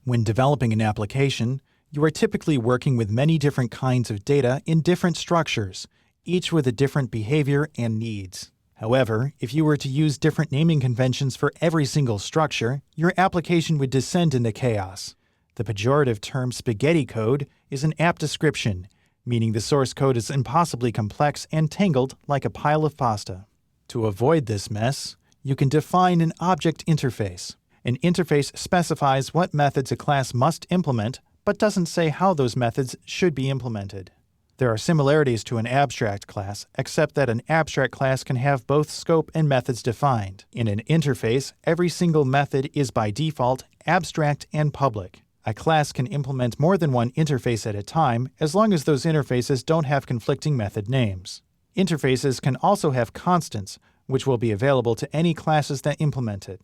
When developing an application, you are typically working with many different kinds of data in different structures, each with a different behavior and needs. However, if you were to use different naming conventions for every single structure, your application would descend into chaos. The pejorative term spaghetti code is an apt description, meaning the source code is impossibly complex and tangled like a pile of pasta. To avoid this mess, you can define an object interface. An interface specifies what methods a class must implement, but doesn't say how those methods should be implemented. There are similarities to an abstract class, except that an abstract class can have both scope and methods defined. In an interface, every single method is by default abstract and public. A class can implement more than one interface at a time, as long as those interfaces don't have conflicting method names. Interfaces can also have constants, which will be available to any classes that implement it.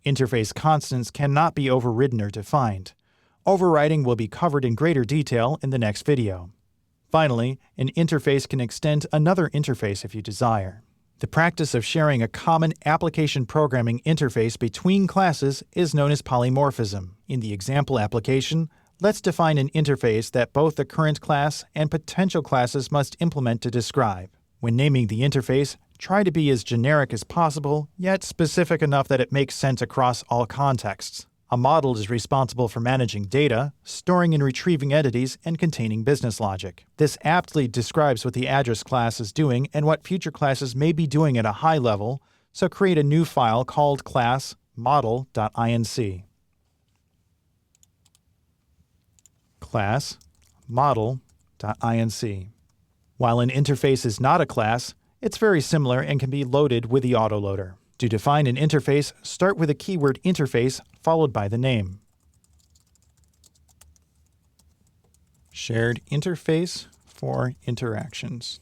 Interface constants cannot be overridden or defined. Overriding will be covered in greater detail in the next video. Finally, an interface can extend another interface if you desire. The practice of sharing a common application programming interface between classes is known as polymorphism. In the example application, let's define an interface that both the current class and potential classes must implement to describe. When naming the interface, try to be as generic as possible, yet specific enough that it makes sense across all contexts. A model is responsible for managing data, storing and retrieving entities, and containing business logic. This aptly describes what the address class is doing and what future classes may be doing at a high level, so create a new file called class model.inc. Class model.inc. While an interface is not a class, it's very similar and can be loaded with the autoloader. To define an interface, start with the keyword interface followed by the name. Shared interface for interactions.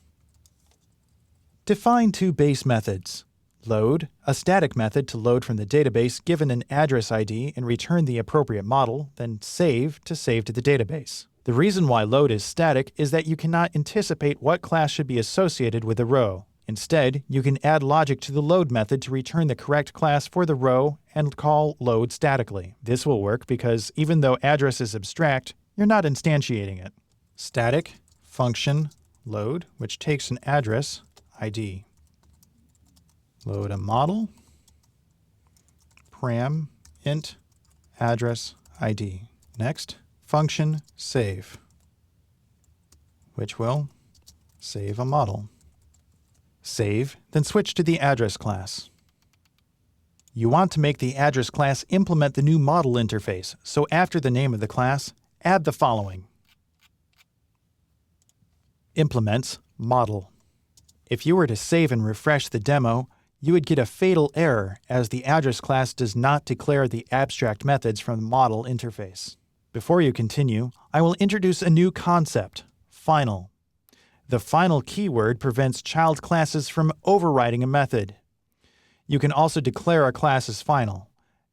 Define two base methods. Load, a static method to load from the database given an address ID and return the appropriate model, then save to save to the database. The reason why load is static is that you cannot anticipate what class should be associated with a row. Instead, you can add logic to the load method to return the correct class for the row and call load statically. This will work because even though address is abstract, you're not instantiating it. Static function load, which takes an address ID. Load a model, param int address ID. Next, function save, which will save a model. Save, then switch to the address class. You want to make the address class implement the new model interface, so after the name of the class, add the following. Implements model. If you were to save and refresh the demo, you would get a fatal error as the address class does not declare the abstract methods from the model interface. Before you continue, I will introduce a new concept, final. The final keyword prevents child classes from overriding a method. You can also declare a class as final.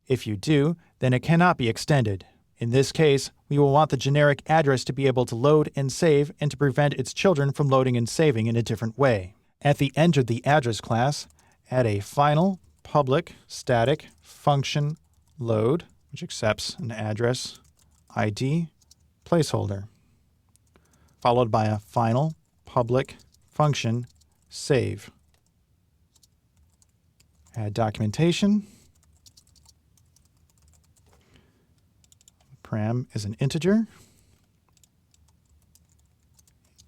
If you do, then it cannot be extended. In this case, we will want the generic address to be able to load and save and to prevent its children from loading and saving in a different way. At the end of the address class, add a final public static function load, which accepts an address ID placeholder, followed by a final public function save. Add documentation. Param is an integer.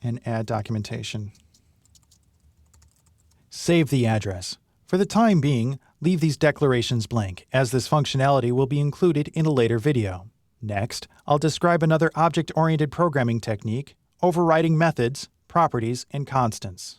And add documentation. Save the address. For the time being, leave these declarations blank, as this functionality will be included in a later video. Next, I'll describe another object-oriented programming technique, overriding methods, properties, and constants.